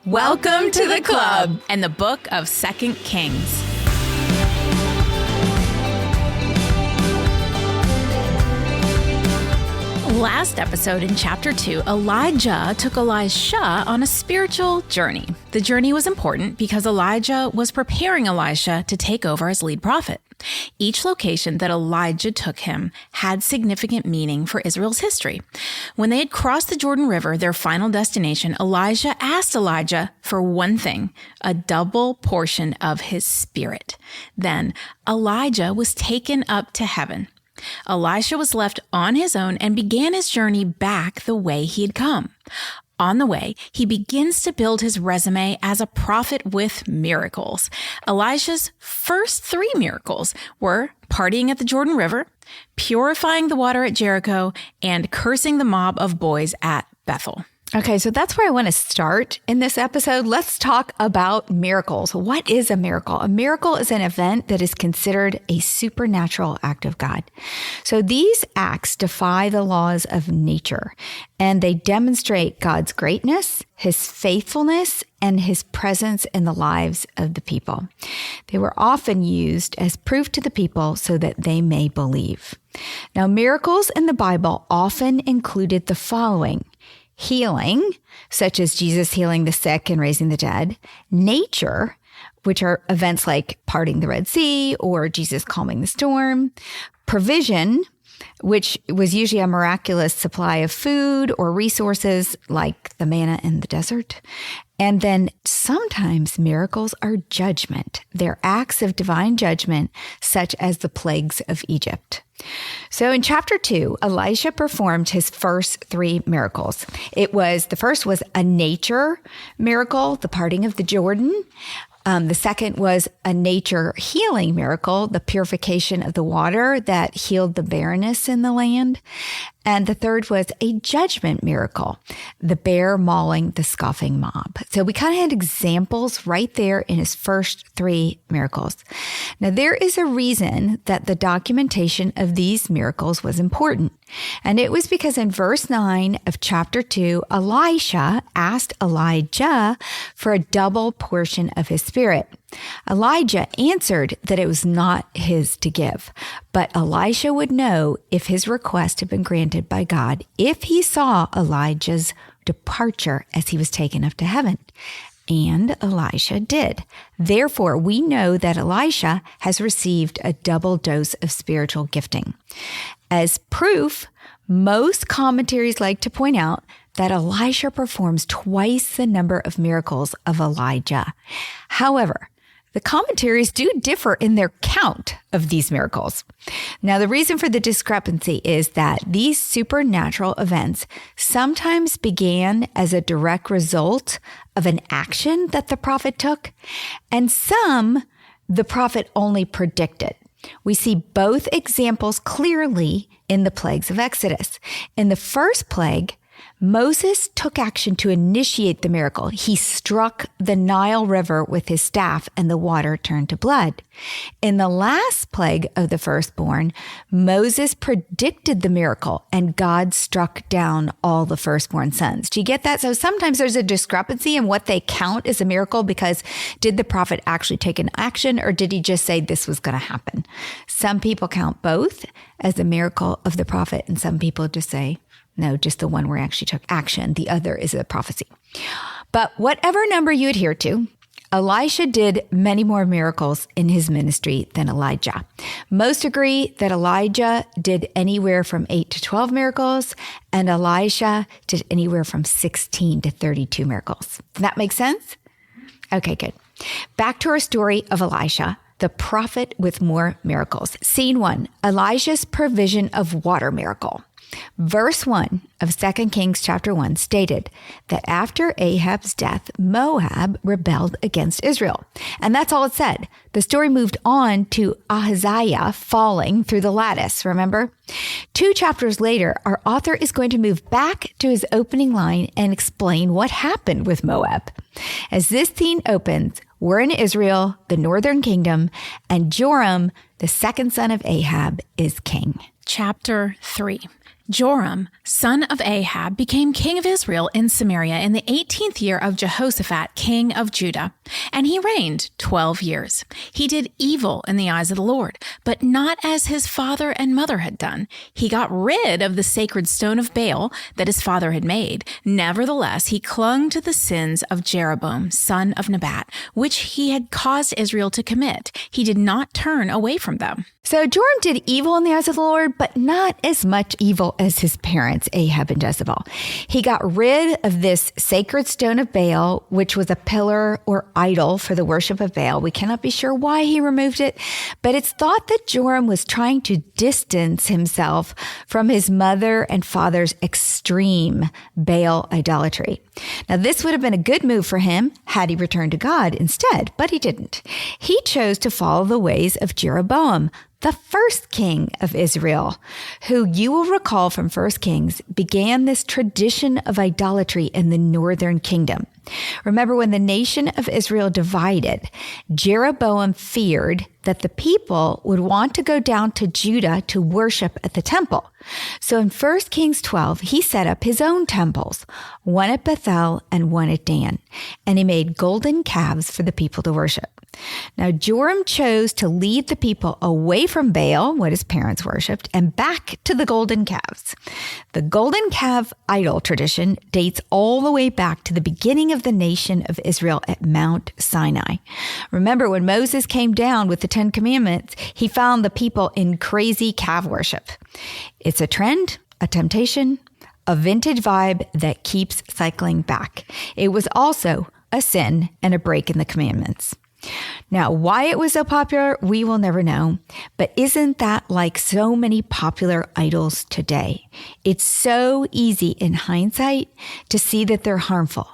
Welcome to the club and the book of 2 Kings. Last episode in chapter 2, Elijah took Elisha on a spiritual journey. The journey was important because Elijah was preparing Elisha to take over as lead prophet. Each location that Elijah took him had significant meaning for Israel's history. When they had crossed the Jordan River, their final destination, Elisha asked Elijah for one thing, a double portion of his spirit. Then Elijah was taken up to heaven. Elisha was left on his own and began his journey back the way he had come. On the way, he begins to build his resume as a prophet with miracles. Elisha's first 3 miracles were partying at the Jordan River, purifying the water at Jericho, and cursing the mob of boys at Bethel. Okay, so that's where I want to start in this episode. Let's talk about miracles. What is a miracle? A miracle is an event that is considered a supernatural act of God. So these acts defy the laws of nature, and they demonstrate God's greatness, his faithfulness, and his presence in the lives of the people. They were often used as proof to the people so that they may believe. Now, miracles in the Bible often included the following: healing, such as Jesus healing the sick and raising the dead; nature, which are events like parting the Red Sea or Jesus calming the storm; provision, which was usually a miraculous supply of food or resources like the manna in the desert. And then sometimes miracles are judgment. They're acts of divine judgment, such as the plagues of Egypt. So in chapter 2, Elisha performed his first 3 miracles. The first was a nature miracle, the parting of the Jordan. The second was a nature healing miracle, the purification of the water that healed the barrenness in the land. And the third was a judgment miracle, the bear mauling the scoffing mob. So we kind of had examples right there in his first 3 miracles. Now, there is a reason that the documentation of these miracles was important. And it was because in verse 9 of chapter 2, Elisha asked Elijah for a double portion of his spirit. Elijah answered that it was not his to give, but Elisha would know if his request had been granted by God if he saw Elijah's departure as he was taken up to heaven. And Elisha did. Therefore, we know that Elisha has received a double dose of spiritual gifting. As proof, most commentaries like to point out that Elisha performs twice the number of miracles of Elijah. However, the commentaries do differ in their count of these miracles. Now, the reason for the discrepancy is that these supernatural events sometimes began as a direct result of an action that the prophet took, and some the prophet only predicted. We see both examples clearly in the plagues of Exodus. In the first plague, Moses took action to initiate the miracle. He struck the Nile River with his staff and the water turned to blood. In the last plague of the firstborn, Moses predicted the miracle and God struck down all the firstborn sons. Do you get that? So sometimes there's a discrepancy in what they count as a miracle because did the prophet actually take an action or did he just say this was going to happen? Some people count both as a miracle of the prophet and some people just say, no, just the one where he actually took action. The other is a prophecy. But whatever number you adhere to, Elisha did many more miracles in his ministry than Elijah. Most agree that Elijah did anywhere from 8 to 12 miracles, and Elisha did anywhere from 16 to 32 miracles. Does that make sense? Okay, good. Back to our story of Elisha, the prophet with more miracles. Scene 1, Elisha's provision of water miracle. Verse 1 of 2 Kings chapter 1 stated that after Ahab's death, Moab rebelled against Israel. And that's all it said. The story moved on to Ahaziah falling through the lattice, remember? 2 chapters later, our author is going to move back to his opening line and explain what happened with Moab. As this scene opens, we're in Israel, the northern kingdom, and Joram, the second son of Ahab, is king. Chapter 3. Joram, son of Ahab, became king of Israel in Samaria in the 18th year of Jehoshaphat, king of Judah, and he reigned 12 years. He did evil in the eyes of the Lord, but not as his father and mother had done. He got rid of the sacred stone of Baal that his father had made. Nevertheless, he clung to the sins of Jeroboam, son of Nebat, which he had caused Israel to commit. He did not turn away from them. So Joram did evil in the eyes of the Lord, but not as much evil as his parents, Ahab and Jezebel. He got rid of this sacred stone of Baal, which was a pillar or idol for the worship of Baal. We cannot be sure why he removed it, but it's thought that Joram was trying to distance himself from his mother and father's extreme Baal idolatry. Now, this would have been a good move for him had he returned to God instead, but he didn't. He chose to follow the ways of Jeroboam, the first king of Israel, who you will recall from 1 Kings began this tradition of idolatry in the northern kingdom. Remember, when the nation of Israel divided, Jeroboam feared that the people would want to go down to Judah to worship at the temple. So in 1 Kings 12, he set up his own temples, one at Bethel and one at Dan, and he made golden calves for the people to worship. Now, Joram chose to lead the people away from Baal, what his parents worshipped, and back to the golden calves. The golden calf idol tradition dates all the way back to the beginning of the nation of Israel at Mount Sinai. Remember, when Moses came down with the 10 Commandments, he found the people in crazy calf worship. It's a trend, a temptation, a vintage vibe that keeps cycling back. It was also a sin and a break in the commandments. Now, why it was so popular, we will never know. But isn't that like so many popular idols today? It's so easy in hindsight to see that they're harmful,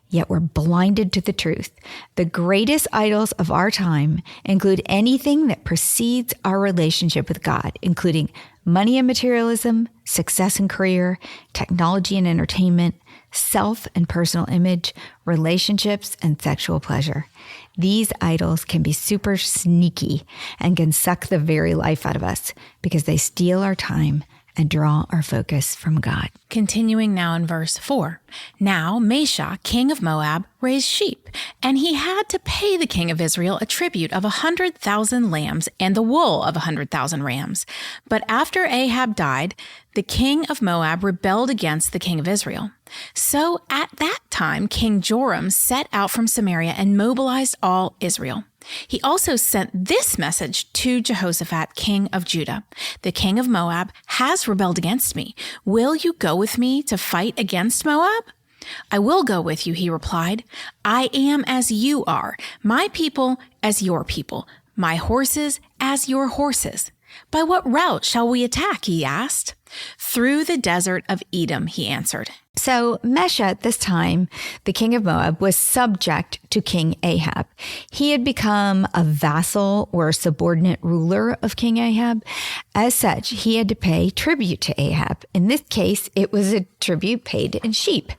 yet we're blinded to the truth. The greatest idols of our time include anything that precedes our relationship with God, including money and materialism, success and career, technology and entertainment, self and personal image, relationships, and sexual pleasure. These idols can be super sneaky and can suck the very life out of us because they steal our time and draw our focus from God. Continuing now in verse 4. Now Mesha, king of Moab, raised sheep, and he had to pay the king of Israel a tribute of 100,000 lambs and the wool of 100,000 rams. But after Ahab died, the king of Moab rebelled against the king of Israel. So at that time, King Joram set out from Samaria and mobilized all Israel. He also sent this message to Jehoshaphat, king of Judah. The king of Moab has rebelled against me. Will you go with me to fight against Moab? I will go with you, he replied. I am as you are, my people as your people, my horses as your horses. By what route shall we attack? He asked. Through the desert of Edom, he answered. So Mesha at this time, the king of Moab, was subject to King Ahab. He had become a vassal or subordinate ruler of King Ahab. As such, he had to pay tribute to Ahab. In this case, it was a tribute paid in sheep.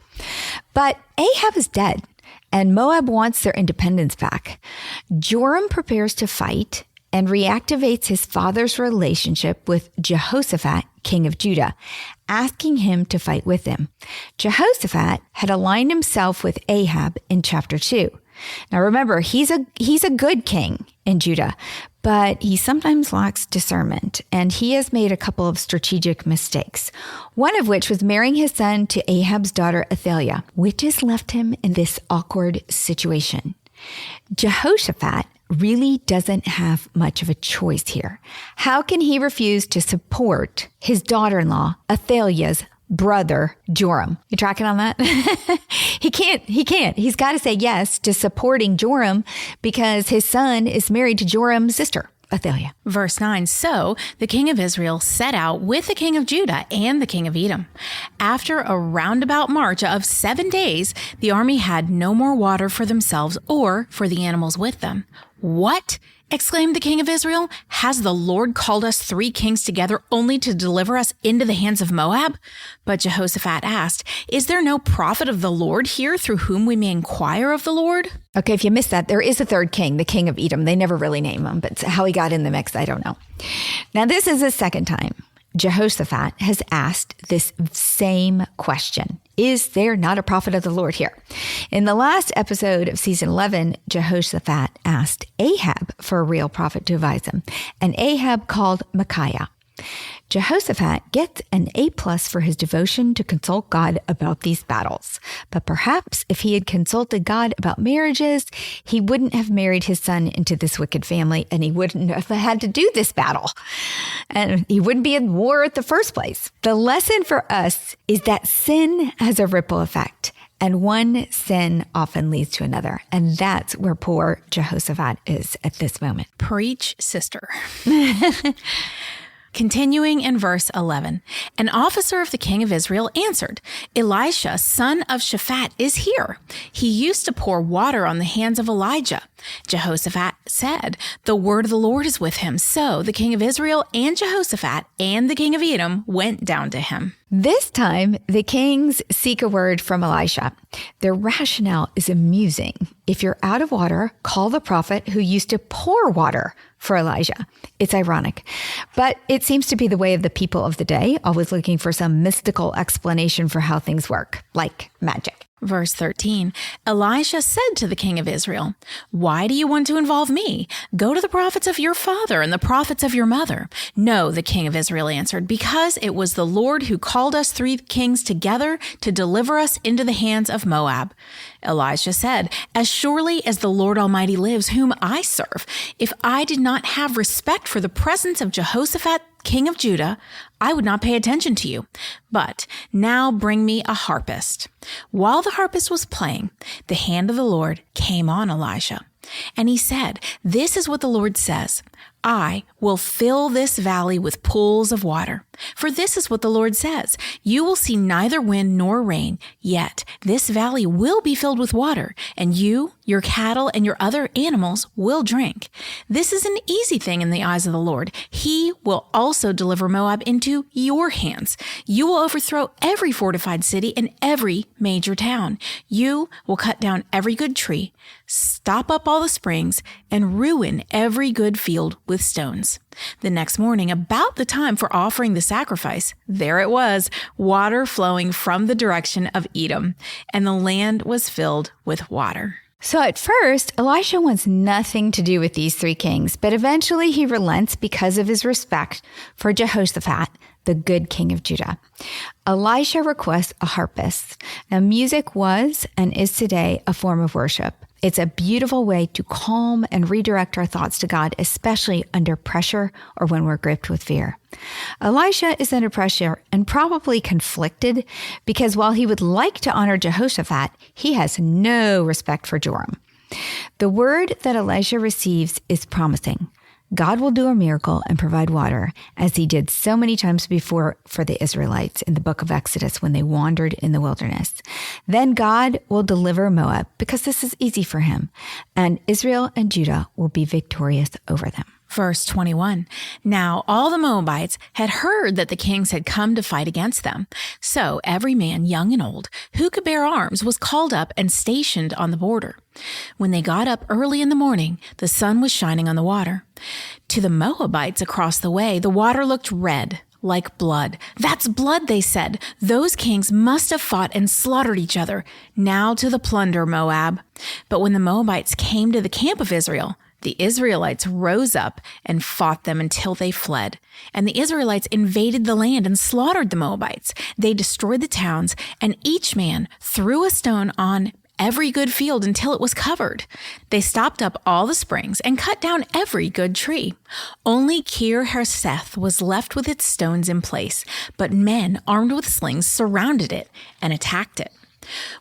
But Ahab is dead, and Moab wants their independence back. Joram prepares to fight and reactivates his father's relationship with Jehoshaphat, king of Judah, asking him to fight with him. Jehoshaphat had aligned himself with Ahab in chapter 2. Now remember, he's a good king in Judah, but he sometimes lacks discernment, and he has made a couple of strategic mistakes, one of which was marrying his son to Ahab's daughter Athaliah, which has left him in this awkward situation. Jehoshaphat really doesn't have much of a choice here. How can he refuse to support his daughter-in-law, Athaliah's brother, Joram? You tracking on that? He can't. He's got to say yes to supporting Joram because his son is married to Joram's sister, Athaliah. Verse 9, so the king of Israel set out with the king of Judah and the king of Edom. After a roundabout march of 7 days, the army had no more water for themselves or for the animals with them. What? Exclaimed the king of Israel. Has the Lord called us 3 kings together only to deliver us into the hands of Moab? But Jehoshaphat asked, is there no prophet of the Lord here through whom we may inquire of the Lord? Okay, if you missed that, there is a third king, the king of Edom. They never really name him, but how he got in the mix, I don't know. Now, this is the second time Jehoshaphat has asked this same question. Is there not a prophet of the Lord here? In the last episode of season 11, Jehoshaphat asked Ahab for a real prophet to advise him, and Ahab called Micaiah. Jehoshaphat gets an A+ for his devotion to consult God about these battles. But perhaps if he had consulted God about marriages, he wouldn't have married his son into this wicked family, and he wouldn't have had to do this battle. And he wouldn't be in war at the first place. The lesson for us is that sin has a ripple effect, and one sin often leads to another. And that's where poor Jehoshaphat is at this moment. Preach, sister. Continuing in verse 11, an officer of the king of Israel answered, Elisha, son of Shaphat, is here. He used to pour water on the hands of Elijah. Jehoshaphat said, the word of the Lord is with him. So the king of Israel and Jehoshaphat and the king of Edom went down to him. This time, the kings seek a word from Elisha. Their rationale is amusing. If you're out of water, call the prophet who used to pour water for Elijah. It's ironic, but it seems to be the way of the people of the day, always looking for some mystical explanation for how things work, like magic. Verse 13, Elisha said to the king of Israel, why do you want to involve me? Go to the prophets of your father and the prophets of your mother. No, the king of Israel answered, because it was the Lord who called us 3 kings together to deliver us into the hands of Moab. Elisha said, as surely as the Lord Almighty lives, whom I serve, if I did not have respect for the presence of Jehoshaphat, king of Judah, I would not pay attention to you. But now bring me a harpist. While the harpist was playing, the hand of the Lord came on Elisha. And he said, this is what the Lord says. I will fill this valley with pools of water. For this is what the Lord says. You will see neither wind nor rain, yet this valley will be filled with water, and you, your cattle, and your other animals will drink. This is an easy thing in the eyes of the Lord. He will also deliver Moab into your hands. You will overthrow every fortified city and every major town. You will cut down every good tree, stop up all the springs, and ruin every good field with stones. The next morning, about the time for offering the sacrifice, there it was, water flowing from the direction of Edom, and the land was filled with water. So at first, Elisha wants nothing to do with these 3 kings, but eventually he relents because of his respect for Jehoshaphat, the good king of Judah. Elisha requests a harpist. Now, music was and is today a form of worship. It's a beautiful way to calm and redirect our thoughts to God, especially under pressure or when we're gripped with fear. Elisha is under pressure and probably conflicted because while he would like to honor Jehoshaphat, he has no respect for Joram. The word that Elisha receives is promising. God will do a miracle and provide water, as he did so many times before for the Israelites in the book of Exodus when they wandered in the wilderness. Then God will deliver Moab because this is easy for him, and Israel and Judah will be victorious over them. Verse 21, now all the Moabites had heard that the kings had come to fight against them. So every man, young and old, who could bear arms was called up and stationed on the border. When they got up early in the morning, the sun was shining on the water. To the Moabites across the way, the water looked red, like blood. That's blood, they said. Those kings must have fought and slaughtered each other. Now to the plunder, Moab. But when the Moabites came to the camp of Israel, the Israelites rose up and fought them until they fled. And the Israelites invaded the land and slaughtered the Moabites. They destroyed the towns, and each man threw a stone on every good field until it was covered. They stopped up all the springs and cut down every good tree. Only Kir Hareseth was left with its stones in place, but men armed with slings surrounded it and attacked it.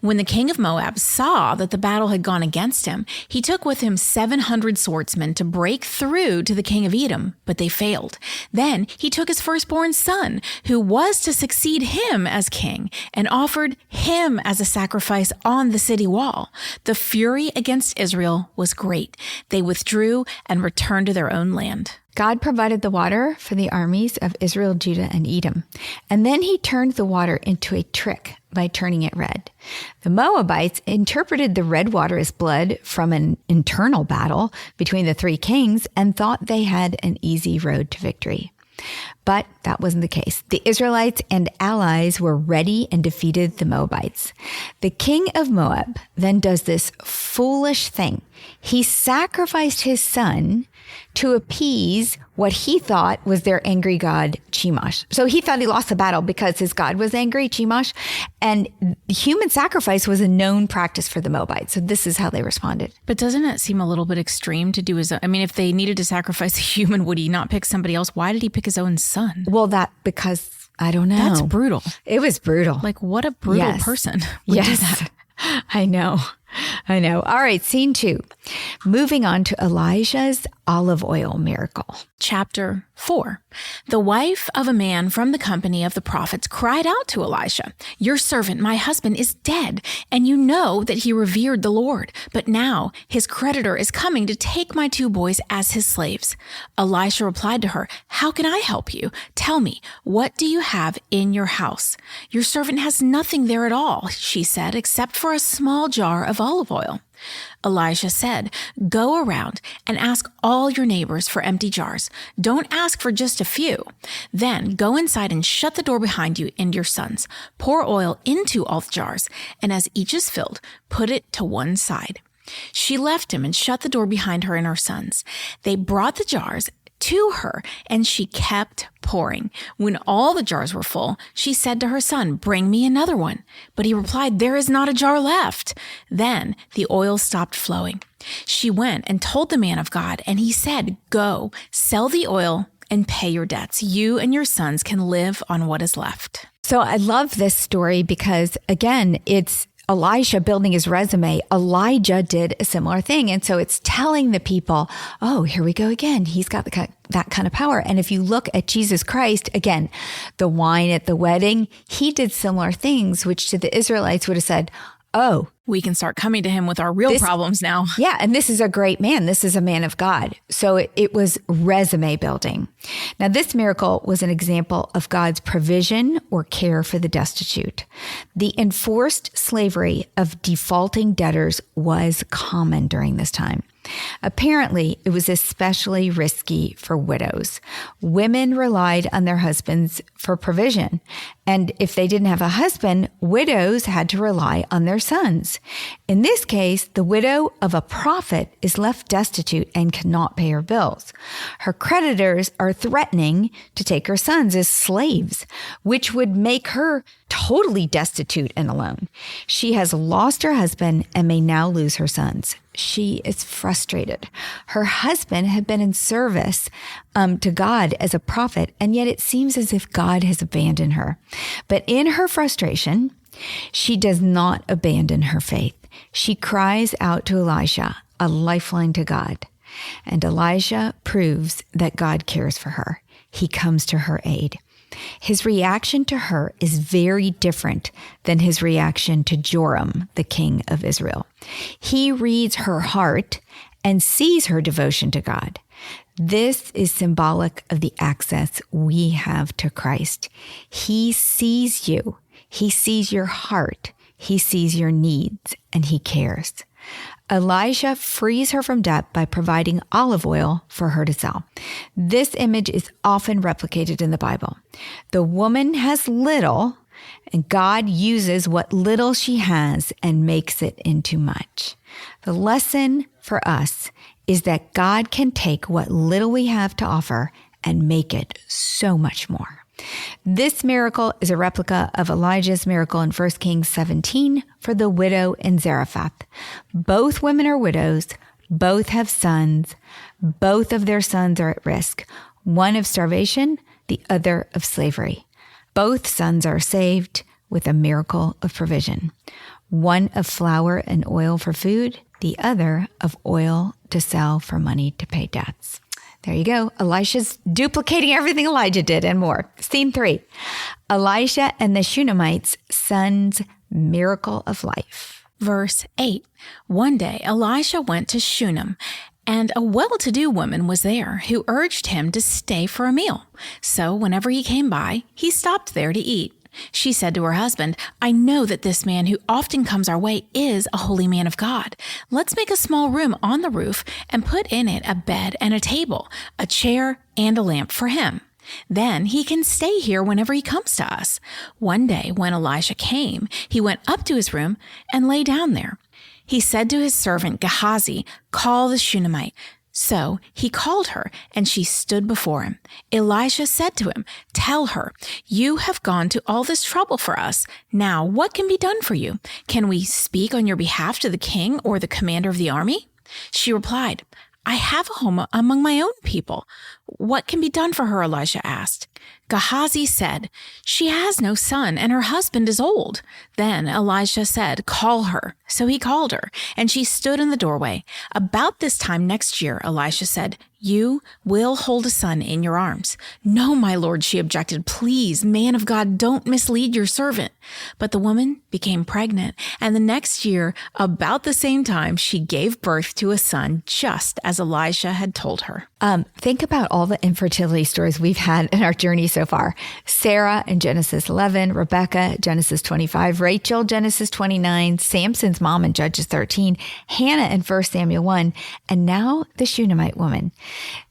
When the king of Moab saw that the battle had gone against him, he took with him 700 swordsmen to break through to the king of Edom, but they failed. Then he took his firstborn son, who was to succeed him as king, and offered him as a sacrifice on the city wall. The fury against Israel was great. They withdrew and returned to their own land. God provided the water for the armies of Israel, Judah, and Edom. And then he turned the water into a trick by turning it red. The Moabites interpreted the red water as blood from an internal battle between the 3 kings and thought they had an easy road to victory. But that wasn't the case. The Israelites and allies were ready and defeated the Moabites. The king of Moab then does this foolish thing. He sacrificed his son to appease what he thought was their angry god, Chemosh. So he thought he lost the battle because his god was angry, Chemosh. And human sacrifice was a known practice for the Moabites. So this is how they responded. But doesn't it seem a little bit extreme to do his own? I mean, if they needed to sacrifice a human, would he not pick somebody else? Why did he pick his own son? Well, because I don't know. That's brutal. It was brutal. Like, what a brutal person would do that. I know. All right, scene 2. Moving on to Elijah's olive oil miracle. Chapter 4. The wife of a man from the company of the prophets cried out to Elisha, "Your servant, my husband, is dead, and you know that he revered the Lord. But now his creditor is coming to take my 2 boys as his slaves." Elisha replied to her, "How can I help you? Tell me, what do you have in your house?" "Your servant has nothing there at all," she said, "except for a small jar of olive oil." Elisha said, "Go around and ask all your neighbors for empty jars. Don't ask for just a few. Then go inside and shut the door behind you and your sons. Pour oil into all the jars, and as each is filled, put it to one side." She left him and shut the door behind her and her sons. They brought the jars to her, and she kept pouring. When all the jars were full, she said to her son, "Bring me another one." But he replied, "There is not a jar left." Then the oil stopped flowing. She went and told the man of God, and he said, "Go, sell the oil and pay your debts. You and your sons can live on what is left." So I love this story because, again, it's Elisha building his resume. Elijah did a similar thing. And so it's telling the people, oh, here we go again. He's got that kind of power. And if you look at Jesus Christ, again, the wine at the wedding, he did similar things, which to the Israelites would have said, oh, we can start coming to him with our real problems now. Yeah. And this is a great man. This is a man of God. So it was resume building. Now, this miracle was an example of God's provision or care for the destitute. The enforced slavery of defaulting debtors was common during this time. Apparently, it was especially risky for widows. Women relied on their husbands for provision. And if they didn't have a husband, widows had to rely on their sons. In this case, the widow of a prophet is left destitute and cannot pay her bills. Her creditors are threatening to take her sons as slaves, which would make her totally destitute and alone. She has lost her husband and may now lose her sons. She is frustrated. Her husband had been in service to God as a prophet, and yet it seems as if God has abandoned her. But in her frustration, she does not abandon her faith. She cries out to Elisha, a lifeline to God. And Elisha proves that God cares for her. He comes to her aid. His reaction to her is very different than his reaction to Joram, the king of Israel. He reads her heart and sees her devotion to God. This is symbolic of the access we have to Christ. He sees you. He sees your heart. He sees your needs, and he cares. Elisha frees her from debt by providing olive oil for her to sell. This image is often replicated in the Bible. The woman has little, and God uses what little she has and makes it into much. The lesson for us is that God can take what little we have to offer and make it so much more. This miracle is a replica of Elijah's miracle in 1 Kings 17 for the widow in Zarephath. Both women are widows. Both have sons. Both of their sons are at risk, one of starvation, the other of slavery. Both sons are saved with a miracle of provision, one of flour and oil for food, the other of oil to sell for money to pay debts. There you go. Elisha's duplicating everything Elijah did and more. Scene 3, Elisha and the Shunammite's son's miracle of life. Verse 8, one day Elisha went to Shunem, and a well-to-do woman was there who urged him to stay for a meal. So whenever he came by, he stopped there to eat. She said to her husband, "I know that this man who often comes our way is a holy man of God. Let's make a small room on the roof and put in it a bed and a table, a chair and a lamp for him." Then he can stay here whenever he comes to us. One day when Elisha came, he went up to his room and lay down there. He said to his servant Gehazi, 'Call the Shunammite.' So he called her, and she stood before him. Elisha said to him, 'Tell her, you have gone to all this trouble for us. Now, what can be done for you? Can we speak on your behalf to the king or the commander of the army?' She replied, 'I have a home among my own people.' 'What can be done for her?' Elisha asked. Gehazi said, 'She has no son, and her husband is old.' Then Elisha said, 'Call her.' So he called her, and she stood in the doorway. About this time next year, Elisha said, 'You will hold a son in your arms.' 'No, my lord,' she objected. 'Please, man of God, don't mislead your servant.' But the woman became pregnant, and the next year, about the same time, she gave birth to a son, just as Elisha had told her. Think about all the infertility stories we've had in our journey so far. Sarah in Genesis 11, Rebecca, Genesis 25, Rachel, Genesis 29, Samson's mom in Judges 13, Hannah in 1 Samuel 1, and now the Shunammite woman.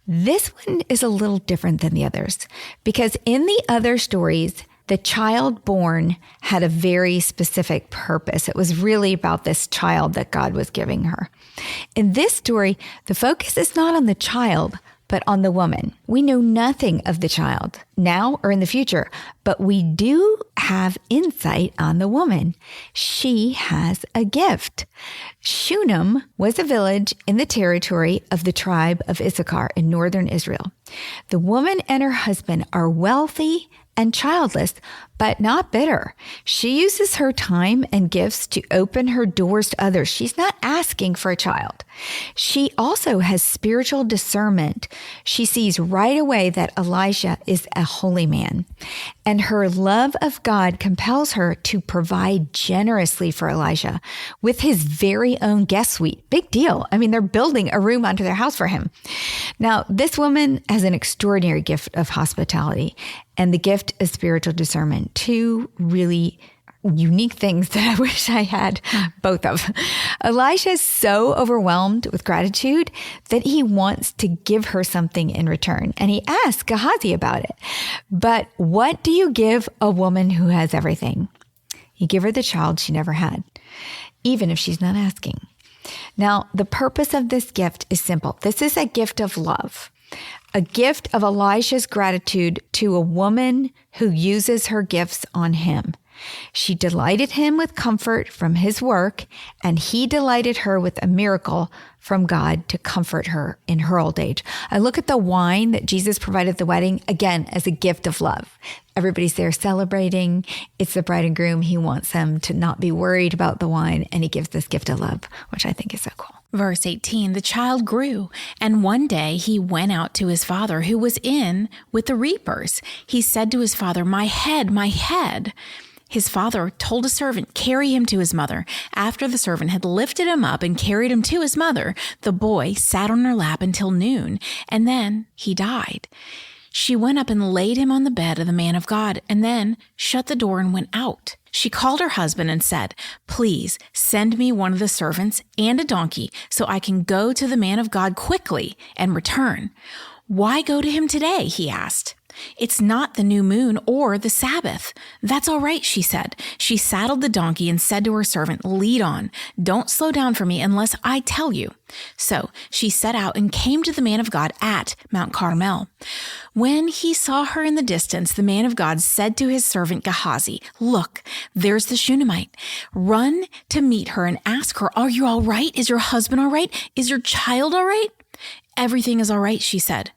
This one is a little different than the others because in the other stories, the child born had a very specific purpose. It was really about this child that God was giving her. In this story, the focus is not on the child, but on the woman. We know nothing of the child now or in the future, but we do have insight on the woman. She has a gift. Shunem was a village in the territory of the tribe of Issachar in northern Israel. The woman and her husband are wealthy and childless, but not bitter. She uses her time and gifts to open her doors to others. She's not asking for a child. She also has spiritual discernment. She sees right away that Elisha is a holy man, and her love of God compels her to provide generously for Elisha with his very own guest suite. Big deal. I mean, they're building a room onto their house for him. Now, this woman has an extraordinary gift of hospitality and the gift of spiritual discernment, two really unique things that I wish I had both of. Elisha is so overwhelmed with gratitude that he wants to give her something in return. And he asks Gehazi about it. But what do you give a woman who has everything? You give her the child she never had, even if she's not asking. Now, the purpose of this gift is simple. This is a gift of love. A gift of Elisha's gratitude to a woman who uses her gifts on him. She delighted him with comfort from his work, and he delighted her with a miracle from God to comfort her in her old age. I look at the wine that Jesus provided at the wedding, again, as a gift of love. Everybody's there celebrating. It's the bride and groom. He wants them to not be worried about the wine, and he gives this gift of love, which I think is so cool. Verse 18, the child grew, and one day he went out to his father, who was in with the reapers. He said to his father, "My head, my head." His father told a servant, "Carry him to his mother." After the servant had lifted him up and carried him to his mother, the boy sat on her lap until noon, and then he died. She went up and laid him on the bed of the man of God, and then shut the door and went out. She called her husband and said, "Please send me one of the servants and a donkey so I can go to the man of God quickly and return." "Why go to him today?" he asked. "It's not the new moon or the Sabbath." "That's all right," she said. She saddled the donkey and said to her servant, "Lead on. Don't slow down for me unless I tell you." So she set out and came to the man of God at Mount Carmel. When he saw her in the distance, the man of God said to his servant Gehazi, "Look, there's the Shunammite. Run to meet her and ask her, 'Are you all right? Is your husband all right? Is your child all right?'" "Everything is all right," she said.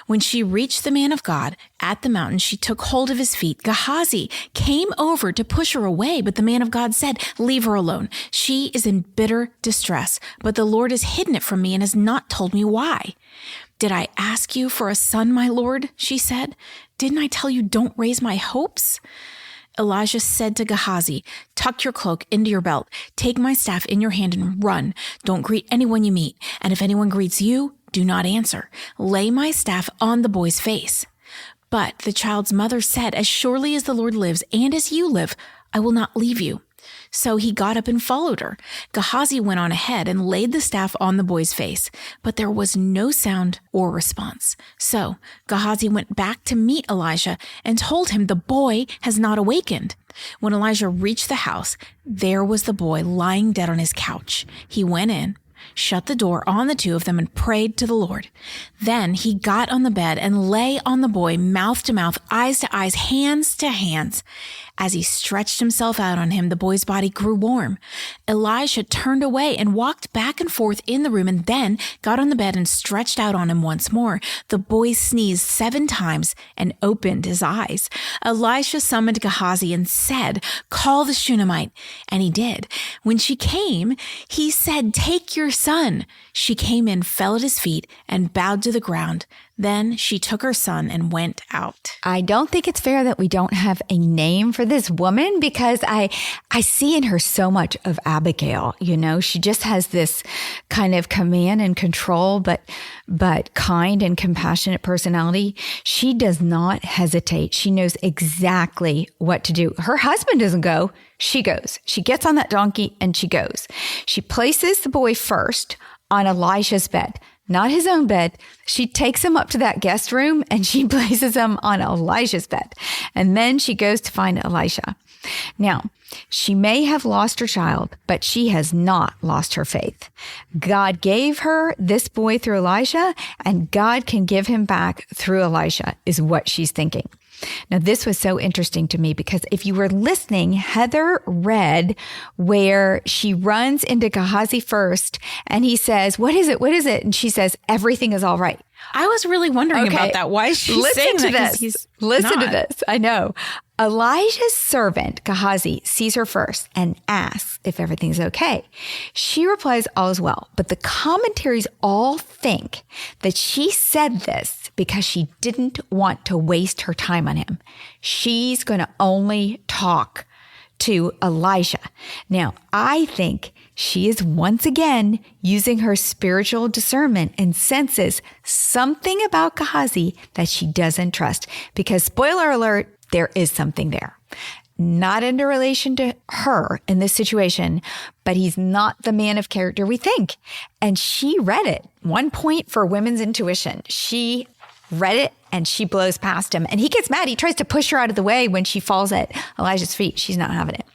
When she reached the man of God at the mountain, she took hold of his feet. Gehazi came over to push her away, but the man of God said, "Leave her alone. She is in bitter distress, but the Lord has hidden it from me and has not told me why." "Did I ask you for a son, my lord?" she said. "Didn't I tell you don't raise my hopes?" Elijah said to Gehazi, "Tuck your cloak into your belt. Take my staff in your hand and run. Don't greet anyone you meet. And if anyone greets you, do not answer. Lay my staff on the boy's face." But the child's mother said, "As surely as the Lord lives and as you live, I will not leave you." So he got up and followed her. Gehazi went on ahead and laid the staff on the boy's face, but there was no sound or response. So Gehazi went back to meet Elisha and told him the boy has not awakened. When Elijah reached the house, there was the boy lying dead on his couch. He went in, shut the door on the two of them, and prayed to the Lord. Then he got on the bed and lay on the boy, mouth to mouth, eyes to eyes, hands to hands. As he stretched himself out on him, the boy's body grew warm. Elisha turned away and walked back and forth in the room, and then got on the bed and stretched out on him once more. The boy sneezed 7 times and opened his eyes. Elisha summoned Gehazi and said, "Call the Shunammite." And he did. When she came, he said, "Take your son." She came in, fell at his feet, and bowed to the ground. Then she took her son and went out. I don't think it's fair that we don't have a name for this woman, because I see in her so much of Abigail. You know, she just has this kind of command and control, but kind and compassionate personality. She does not hesitate. She knows exactly what to do. Her husband doesn't go. She goes. She gets on that donkey and she goes. She places the boy first on Elisha's bed, not his own bed. She takes him up to that guest room and she places him on Elisha's bed. And then she goes to find Elisha. Now, she may have lost her child, but she has not lost her faith. God gave her this boy through Elisha, and God can give him back through Elisha, is what she's thinking. Now, this was so interesting to me because if you were listening, Heather read where she runs into Gehazi first and he says, "What is it? What is it?" And she says, "Everything is all right." I was really wondering about that. Why is she saying that? Listen to this. I know. Elijah's servant, Gehazi, sees her first and asks if everything's okay. She replies, "All is well." But the commentaries all think that she said this because she didn't want to waste her time on him. She's going to only talk to Elisha. Now, I think she is once again using her spiritual discernment and senses something about Gehazi that she doesn't trust. Because, spoiler alert, there is something there. Not in relation to her in this situation, but he's not the man of character we think. And she read it. 1 point for women's intuition. She read it and she blows past him. And he gets mad. He tries to push her out of the way when she falls at Elijah's feet. She's not having it.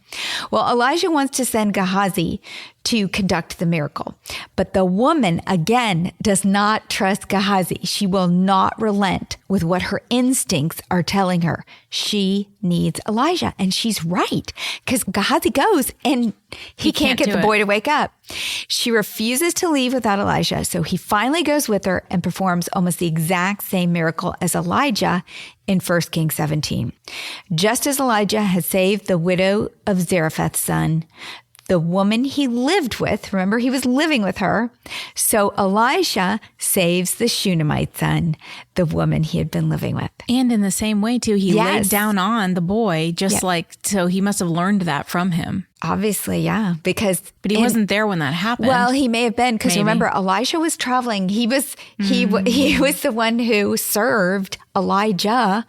Well, Elijah wants to send Gehazi to conduct the miracle. But the woman, again, does not trust Gehazi. She will not relent with what her instincts are telling her. She needs Elijah. And she's right, because Gehazi goes and he can't get the boy to wake up. She refuses to leave without Elijah. So he finally goes with her and performs almost the exact same miracle as Elijah in 1 Kings 17. Just as Elijah had saved the widow of Zarephath's son, the woman he lived with, remember he was living with her, so Elisha saves the Shunammite son, the woman he had been living with. And in the same way, too, he laid down on the boy, so he must have learned that from him. Obviously, yeah, but he wasn't there when that happened. Well, he may have been, because remember, Elisha was traveling. He was the one who served Elijah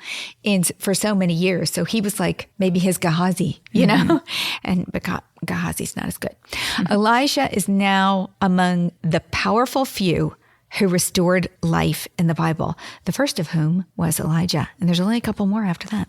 for so many years. So he was like maybe his Gehazi, you know, but Gehazi's not as good. Elisha is now among the powerful few who restored life in the Bible, the first of whom was Elijah. And there's only a couple more after that.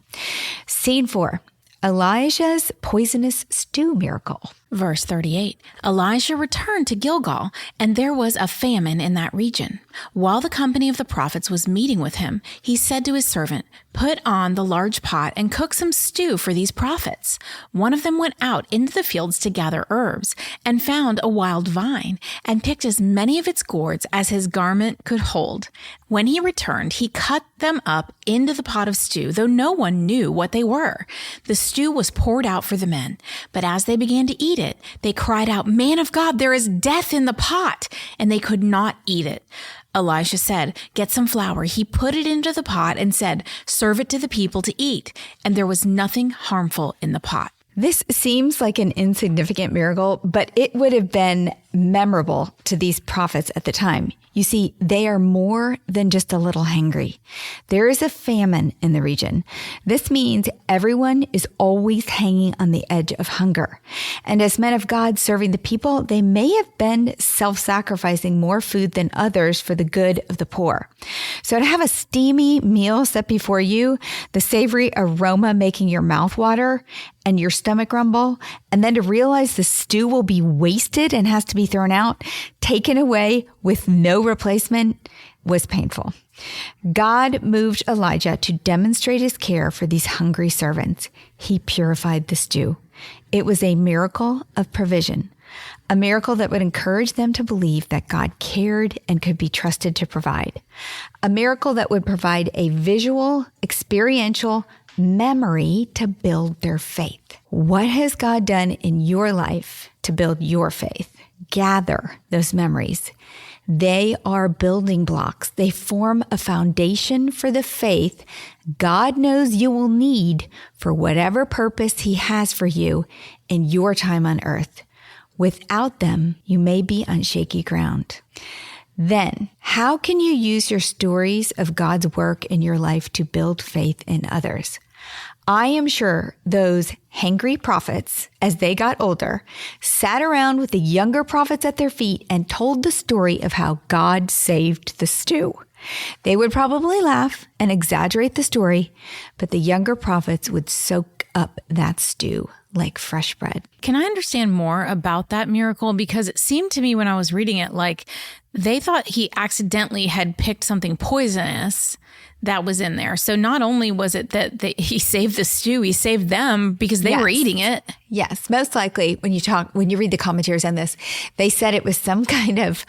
Scene 4. Elijah's poisonous stew miracle. Verse 38, Elisha returned to Gilgal, and there was a famine in that region. While the company of the prophets was meeting with him, he said to his servant, "Put on the large pot and cook some stew for these prophets." One of them went out into the fields to gather herbs, and found a wild vine, and picked as many of its gourds as his garment could hold. When he returned, he cut them up into the pot of stew, though no one knew what they were. The stew was poured out for the men, but as they began to eat it, they cried out, "Man of God, there is death in the pot," and they could not eat it. Elisha said, "Get some flour." He put it into the pot and said, "Serve it to the people to eat." And there was nothing harmful in the pot. This seems like an insignificant miracle, but it would have been memorable to these prophets at the time. You see, they are more than just a little hangry. There is a famine in the region. This means everyone is always hanging on the edge of hunger. And as men of God serving the people, they may have been self-sacrificing more food than others for the good of the poor. So to have a steamy meal set before you, the savory aroma making your mouth water and your stomach rumble, and then to realize the stew will be wasted and has to be thrown out, taken away with no replacement, was painful. God moved Elijah to demonstrate his care for these hungry servants. He purified the stew. It was a miracle of provision, a miracle that would encourage them to believe that God cared and could be trusted to provide, a miracle that would provide a visual, experiential memory to build their faith. What has God done in your life to build your faith? Gather those memories. They are building blocks. They form a foundation for the faith God knows you will need for whatever purpose He has for you in your time on earth. Without them, you may be on shaky ground. Then, how can you use your stories of God's work in your life to build faith in others? I am sure those hangry prophets, as they got older, sat around with the younger prophets at their feet and told the story of how God saved the stew. They would probably laugh and exaggerate the story, but the younger prophets would soak up that stew like fresh bread. Can I understand more about that miracle? Because it seemed to me when I was reading it, like they thought he accidentally had picked something poisonous that was in there. So not only was it that he saved the stew, he saved them because they were eating it. Yes. Most likely when you read the commentaries on this, they said it was some kind of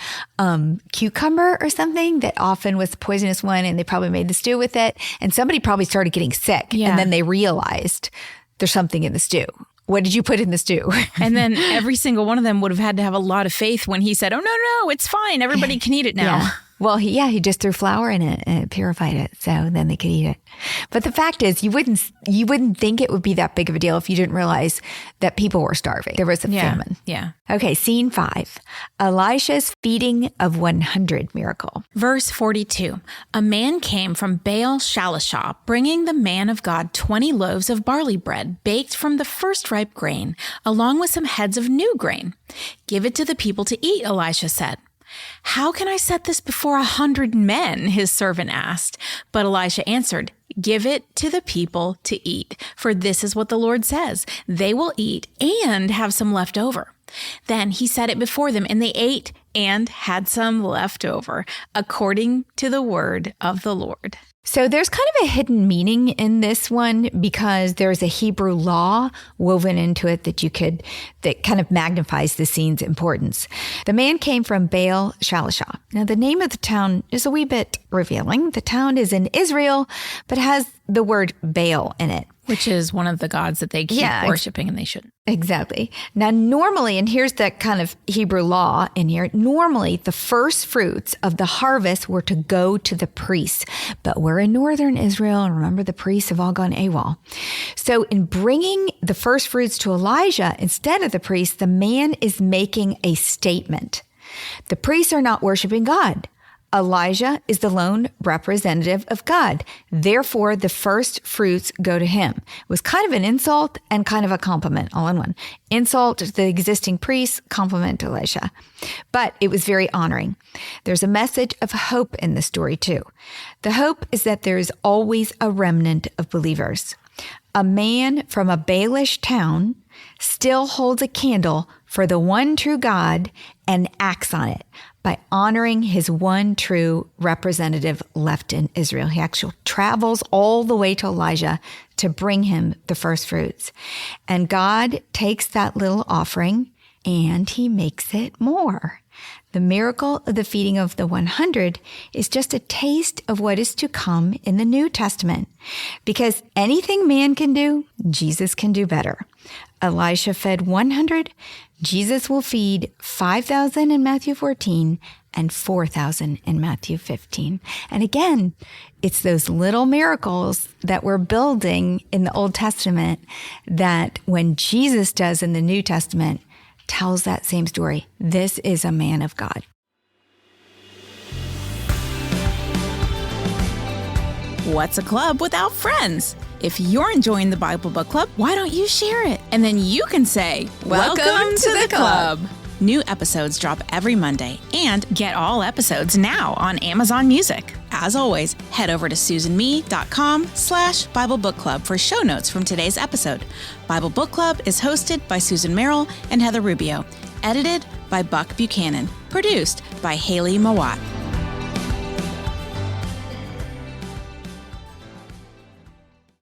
cucumber or something that often was the poisonous one, and they probably made the stew with it. And somebody probably started getting sick. Yeah. And then they realized there's something in the stew. What did you put in the stew? And then every single one of them would have had to have a lot of faith when he said, oh, no, it's fine. Everybody can eat it now. Yeah. Well, he just threw flour in it and it purified it, so then they could eat it. But the fact is, you wouldn't think it would be that big of a deal if you didn't realize that people were starving. There was a famine. Yeah. Okay, scene 5. Elisha's feeding of 100 miracle. Verse 42. A man came from Baal Shalishah, bringing the man of God 20 loaves of barley bread, baked from the first ripe grain, along with some heads of new grain. Give it to the people to eat, Elisha said. How can I set this before 100 men? His servant asked. But Elisha answered, give it to the people to eat, for this is what the Lord says. They will eat and have some left over. Then he set it before them, and they ate and had some left over, according to the word of the Lord. So there's kind of a hidden meaning in this one because there's a Hebrew law woven into it that kind of magnifies the scene's importance. The man came from Baal Shalishah. Now the name of the town is a wee bit revealing. The town is in Israel, but has the word Baal in it. Which is one of the gods that they keep worshiping, and they shouldn't. Exactly. Now, normally, and here's the kind of Hebrew law in here, normally the first fruits of the harvest were to go to the priests. But we're in northern Israel, and remember, the priests have all gone AWOL. So in bringing the first fruits to Elijah instead of the priests, the man is making a statement. The priests are not worshiping God. Elijah is the lone representative of God. Therefore, the first fruits go to him. It was kind of an insult and kind of a compliment all in one. Insult to the existing priests, compliment to Elisha. But it was very honoring. There's a message of hope in the story too. The hope is that there is always a remnant of believers. A man from a Baalish town still holds a candle for the one true God and acts on it by honoring his one true representative left in Israel. He actually travels all the way to Elijah to bring him the first fruits. And God takes that little offering and he makes it more. The miracle of the feeding of the 100 is just a taste of what is to come in the New Testament. Because anything man can do, Jesus can do better. Elisha fed 100. Jesus will feed 5,000 in Matthew 14 and 4,000 in Matthew 15. And again, it's those little miracles that we're building in the Old Testament that when Jesus does in the New Testament, tells that same story. This is a man of God. What's a club without friends? If you're enjoying the Bible Book Club, why don't you share it? And then you can say, Welcome to the club. New episodes drop every Monday, and get all episodes now on Amazon Music. As always, head over to susanme.com/Bible Book Club for show notes from today's episode. Bible Book Club is hosted by Susan Merrill and Heather Rubio, edited by Buck Buchanan, produced by Haley Mawat.